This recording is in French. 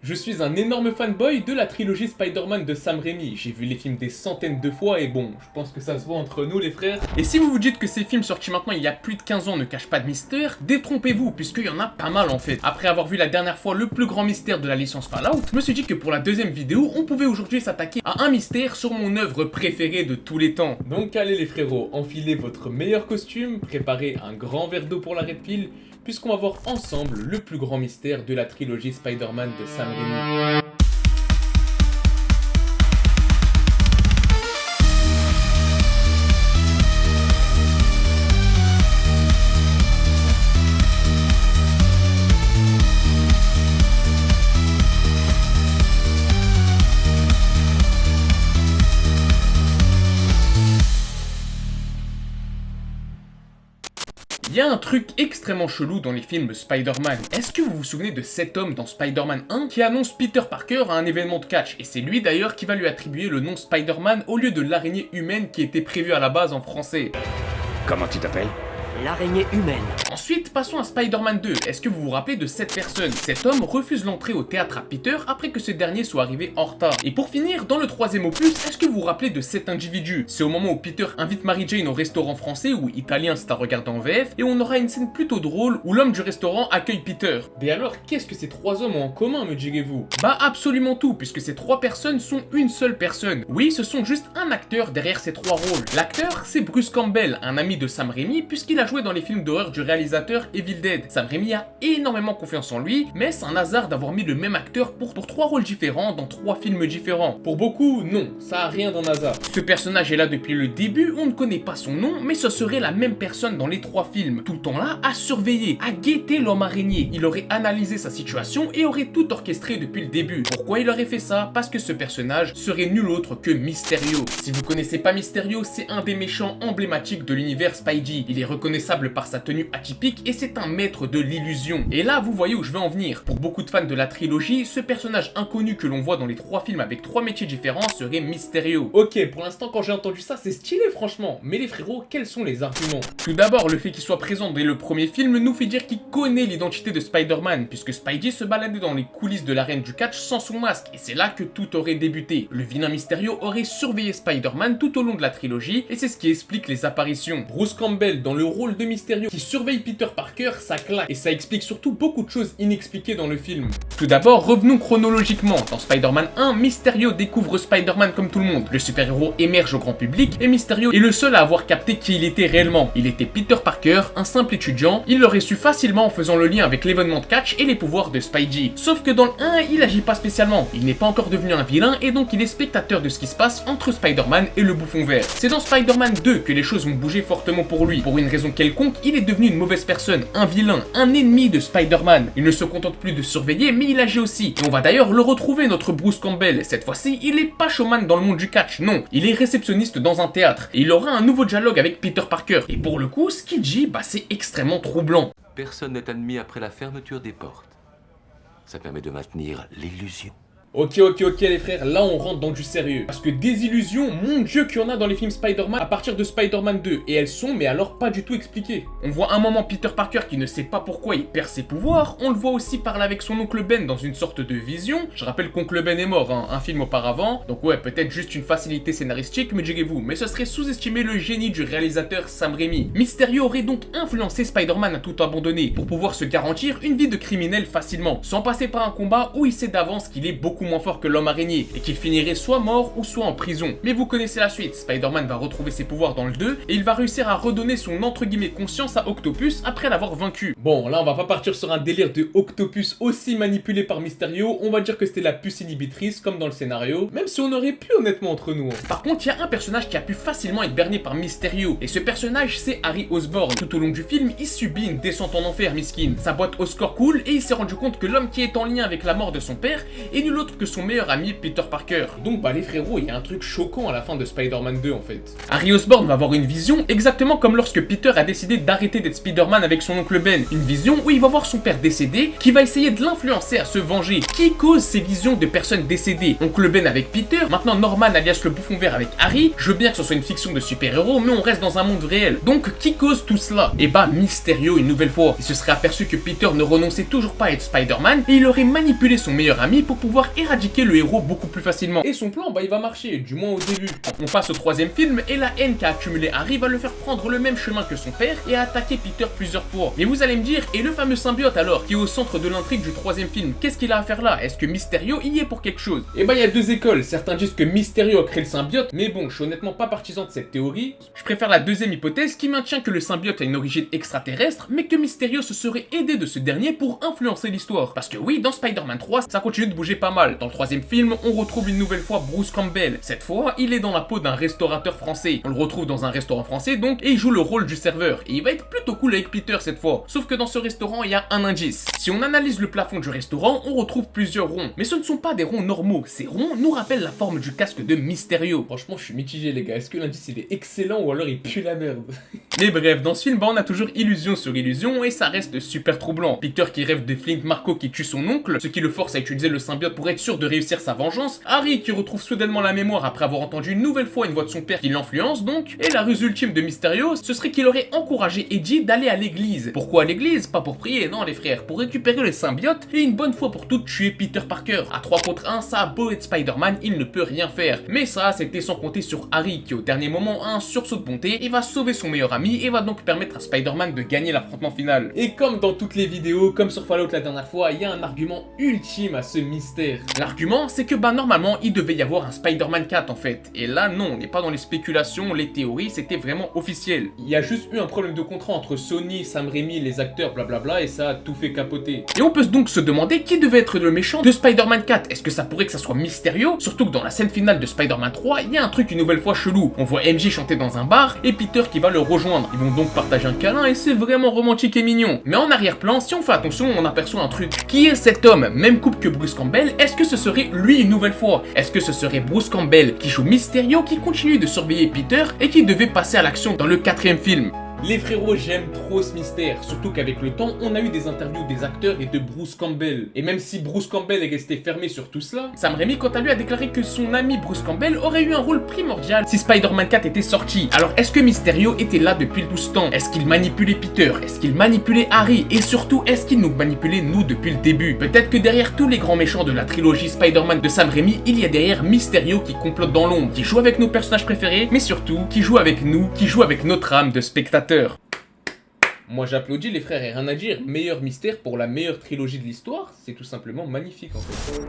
Je suis un énorme fanboy de la trilogie Spider-Man de Sam Raimi. J'ai vu les films des centaines de fois et bon, je pense que ça se voit entre nous les frères. Et si vous vous dites que ces films sortis maintenant il y a plus de 15 ans ne cachent pas de mystère, détrompez-vous puisqu'il y en a pas mal en fait. Après avoir vu la dernière fois le plus grand mystère de la licence Fallout, je me suis dit que pour la deuxième vidéo, on pouvait aujourd'hui s'attaquer à un mystère sur mon œuvre préférée de tous les temps. Donc allez les frérots, enfilez votre meilleur costume, préparez un grand verre d'eau pour la Red Pill, puisqu'on va voir ensemble le plus grand mystère de la trilogie Spider-Man de Sam Raimi. Il y a un truc extrêmement chelou dans les films Spider-Man. Est-ce que vous vous souvenez de cet homme dans Spider-Man 1 qui annonce Peter Parker à un événement de catch? Et c'est lui d'ailleurs qui va lui attribuer le nom Spider-Man au lieu de l'araignée humaine qui était prévue à la base en français. Comment tu t'appelles? L'araignée humaine. Ensuite, passons à Spider-Man 2. Est-ce que vous vous rappelez de cette personne? Cet homme refuse l'entrée au théâtre à Peter après que ce dernier soit arrivé en retard. Et pour finir, dans le troisième opus, est-ce que vous vous rappelez de cet individu? C'est au moment où Peter invite Mary Jane au restaurant français ou italien c'est à regarder en VF, et on aura une scène plutôt drôle où l'homme du restaurant accueille Peter. Mais alors, qu'est-ce que ces trois hommes ont en commun, me direz-vous? Bah absolument tout, puisque ces trois personnes sont une seule personne. Oui, ce sont juste un acteur derrière ces trois rôles. L'acteur, c'est Bruce Campbell, un ami de Sam Raimi, puisqu'il a joué dans les films d'horreur du réalisateur Evil Dead. Sam Raimi a énormément confiance en lui, mais c'est un hasard d'avoir mis le même acteur pour trois rôles différents dans trois films différents. Pour beaucoup, non, ça a rien d'un hasard. Ce personnage est là depuis le début, on ne connaît pas son nom, mais ce serait la même personne dans les trois films. Tout le temps là, à surveiller, à guetter l'homme araignée. Il aurait analysé sa situation et aurait tout orchestré depuis le début. Pourquoi il aurait fait ça? Parce que ce personnage serait nul autre que Mysterio. Si vous connaissez pas Mysterio, c'est un des méchants emblématiques de l'univers Spidey. Il est reconnaissable par sa tenue atypique et c'est un maître de l'illusion. Et là, vous voyez où je veux en venir. Pour beaucoup de fans de la trilogie, ce personnage inconnu que l'on voit dans les trois films avec trois métiers différents serait Mysterio. Ok, pour l'instant, quand j'ai entendu ça, c'est stylé franchement. Mais les frérots, quels sont les arguments? Tout d'abord, le fait qu'il soit présent dès le premier film nous fait dire qu'il connaît l'identité de Spider-Man, puisque Spidey se baladait dans les coulisses de l'arène du catch sans son masque, et c'est là que tout aurait débuté. Le vilain Mysterio aurait surveillé Spider-Man tout au long de la trilogie, et c'est ce qui explique les apparitions. Bruce Campbell, dans le rôle de Mysterio, qui surveille Peter Parker, ça claque. Et ça explique surtout beaucoup de choses inexpliquées dans le film. Tout d'abord, revenons chronologiquement. Dans Spider-Man 1, Mysterio découvre Spider-Man comme tout le monde. Le super-héros émerge au grand public et Mysterio est le seul à avoir capté qui il était réellement. Il était Peter Parker, un simple étudiant. Il l'aurait su facilement en faisant le lien avec l'événement de catch et les pouvoirs de Spidey. Sauf que dans le 1, il agit pas spécialement. Il n'est pas encore devenu un vilain et donc il est spectateur de ce qui se passe entre Spider-Man et le bouffon vert. C'est dans Spider-Man 2 que les choses vont bouger fortement pour lui. Pour une raison quelconque, il est devenu une mauvaise personne, un vilain, un ennemi de Spider-Man. Il ne se contente plus de surveiller, mais il agit aussi. Et on va d'ailleurs le retrouver, notre Bruce Campbell. Cette fois-ci, il est pas showman dans le monde du catch, non. Il est réceptionniste dans un théâtre. Et il aura un nouveau dialogue avec Peter Parker. Et pour le coup, ce qu'il dit, c'est extrêmement troublant. Personne n'est admis après la fermeture des portes. Ça permet de maintenir l'illusion. Ok les frères, là on rentre dans du sérieux. Parce que des illusions, mon dieu qu'il y en a dans les films Spider-Man à partir de Spider-Man 2. Et elles sont, mais alors pas du tout expliquées. On voit un moment Peter Parker qui ne sait pas pourquoi il perd ses pouvoirs. On le voit aussi parler avec son oncle Ben dans une sorte de vision. Je rappelle qu'oncle Ben est mort, un film auparavant. Donc ouais, peut-être juste une facilité scénaristique, me direz-vous. Mais ce serait sous-estimer le génie du réalisateur Sam Raimi. Mysterio aurait donc influencé Spider-Man à tout abandonner pour pouvoir se garantir une vie de criminel facilement. Sans passer par un combat où il sait d'avance qu'il est beaucoup moins fort que l'homme araignée et qu'il finirait soit mort ou soit en prison. Mais vous connaissez la suite, Spider-Man va retrouver ses pouvoirs dans le 2 et il va réussir à redonner son entre guillemets conscience à Octopus après l'avoir vaincu. Bon, là on va pas partir sur un délire de Octopus aussi manipulé par Mysterio, on va dire que c'était la puce inhibitrice comme dans le scénario, même si on aurait pu honnêtement entre nous. Par contre, il y a un personnage qui a pu facilement être berné par Mysterio et ce personnage c'est Harry Osborn. Tout au long du film, il subit une descente en enfer, miskin. Sa boîte Oscar coule et il s'est rendu compte que l'homme qui est en lien avec la mort de son père est nul autre autre que son meilleur ami Peter Parker. Donc bah les frérots, il y a un truc choquant à la fin de Spider-Man 2 en fait. Harry Osborn va avoir une vision exactement comme lorsque Peter a décidé d'arrêter d'être Spider-Man avec son oncle Ben. Une vision où il va voir son père décédé qui va essayer de l'influencer à se venger. Qui cause ces visions de personnes décédées? Oncle Ben avec Peter, maintenant Norman alias le bouffon vert avec Harry. Je veux bien que ce soit une fiction de super-héros, mais on reste dans un monde réel. Donc qui cause tout cela? Et bah Mysterio une nouvelle fois. Il se serait aperçu que Peter ne renonçait toujours pas à être Spider-Man et il aurait manipulé son meilleur ami pour pouvoir éradiquer le héros beaucoup plus facilement. Et son plan, bah il va marcher, du moins au début. On passe au troisième film et la haine qu'a accumulé Harry va le faire prendre le même chemin que son père et attaquer Peter plusieurs fois. Mais vous allez me dire, et le fameux symbiote alors, qui est au centre de l'intrigue du troisième film, qu'est-ce qu'il a à faire là? Est-ce que Mysterio y est pour quelque chose? Et bah il y a deux écoles, certains disent que Mysterio a créé le symbiote, mais bon, je suis honnêtement pas partisan de cette théorie. Je préfère la deuxième hypothèse qui maintient que le symbiote a une origine extraterrestre, mais que Mysterio se serait aidé de ce dernier pour influencer l'histoire. Parce que oui, dans Spider-Man 3, ça continue de bouger pas mal. Dans le troisième film, on retrouve une nouvelle fois Bruce Campbell. Cette fois, il est dans la peau d'un restaurateur français. On le retrouve dans un restaurant français donc, et il joue le rôle du serveur. Et il va être plutôt cool avec Peter cette fois. Sauf que dans ce restaurant, il y a un indice. Si on analyse le plafond du restaurant, on retrouve plusieurs ronds. Mais ce ne sont pas des ronds normaux. Ces ronds nous rappellent la forme du casque de Mysterio. Franchement, je suis mitigé les gars. Est-ce que l'indice il est excellent ou alors il pue la merde? Mais bref, dans ce film, bah, on a toujours illusion sur illusion et ça reste super troublant. Peter qui rêve de Flint Marko qui tue son oncle, ce qui le force à utiliser le symbiote pour être sûr de réussir sa vengeance. Harry qui retrouve soudainement la mémoire après avoir entendu une nouvelle fois une voix de son père qui l'influence donc. Et la ruse ultime de Mysterio, ce serait qu'il aurait encouragé Eddie d'aller à l'église. Pourquoi à l'église? Pas pour prier, non les frères, pour récupérer le symbiote et une bonne fois pour toutes tuer Peter Parker. À 3 contre 1, ça a beau être Spider-Man, il ne peut rien faire. Mais ça, c'était sans compter sur Harry qui au dernier moment a un sursaut de bonté et va sauver son meilleur ami et va donc permettre à Spider-Man de gagner l'affrontement final. Et comme dans toutes les vidéos, comme sur Fallout la dernière fois, il y a un argument ultime à ce mystère. L'argument, c'est que bah normalement, il devait y avoir un Spider-Man 4 en fait. Et là, non, on n'est pas dans les spéculations, les théories, c'était vraiment officiel. Il y a juste eu un problème de contrat entre Sony, Sam Raimi, les acteurs, blablabla, et ça a tout fait capoter. Et on peut donc se demander qui devait être le méchant de Spider-Man 4. Est-ce que ça pourrait que ça soit Mysterio? Surtout que dans la scène finale de Spider-Man 3, il y a un truc une nouvelle fois chelou. On voit MJ chanter dans un bar et Peter qui va le rejoindre. Ils vont donc partager un câlin et c'est vraiment romantique et mignon. Mais en arrière-plan, si on fait attention, on aperçoit un truc. Qui est cet homme? Même coupe que Bruce Campbell, est-ce que ce serait lui une nouvelle fois? Est-ce que ce serait Bruce Campbell qui joue Mysterio, qui continue de surveiller Peter et qui devait passer à l'action dans le 4e film? Les frérots, j'aime trop ce mystère, surtout qu'avec le temps, on a eu des interviews des acteurs et de Bruce Campbell. Et même si Bruce Campbell est resté fermé sur tout cela, Sam Raimi quant à lui a déclaré que son ami Bruce Campbell aurait eu un rôle primordial si Spider-Man 4 était sorti. Alors est-ce que Mysterio était là depuis tout ce temps? Est-ce qu'il manipulait Peter? Est-ce qu'il manipulait Harry? Et surtout, est-ce qu'il nous manipulait nous depuis le début? Peut-être que derrière tous les grands méchants de la trilogie Spider-Man de Sam Raimi, il y a derrière Mysterio qui complote dans l'ombre, qui joue avec nos personnages préférés, mais surtout, qui joue avec nous, qui joue avec notre âme de spectateur. Moi j'applaudis les frères et rien à dire, meilleur mystère pour la meilleure trilogie de l'histoire, c'est tout simplement magnifique en fait.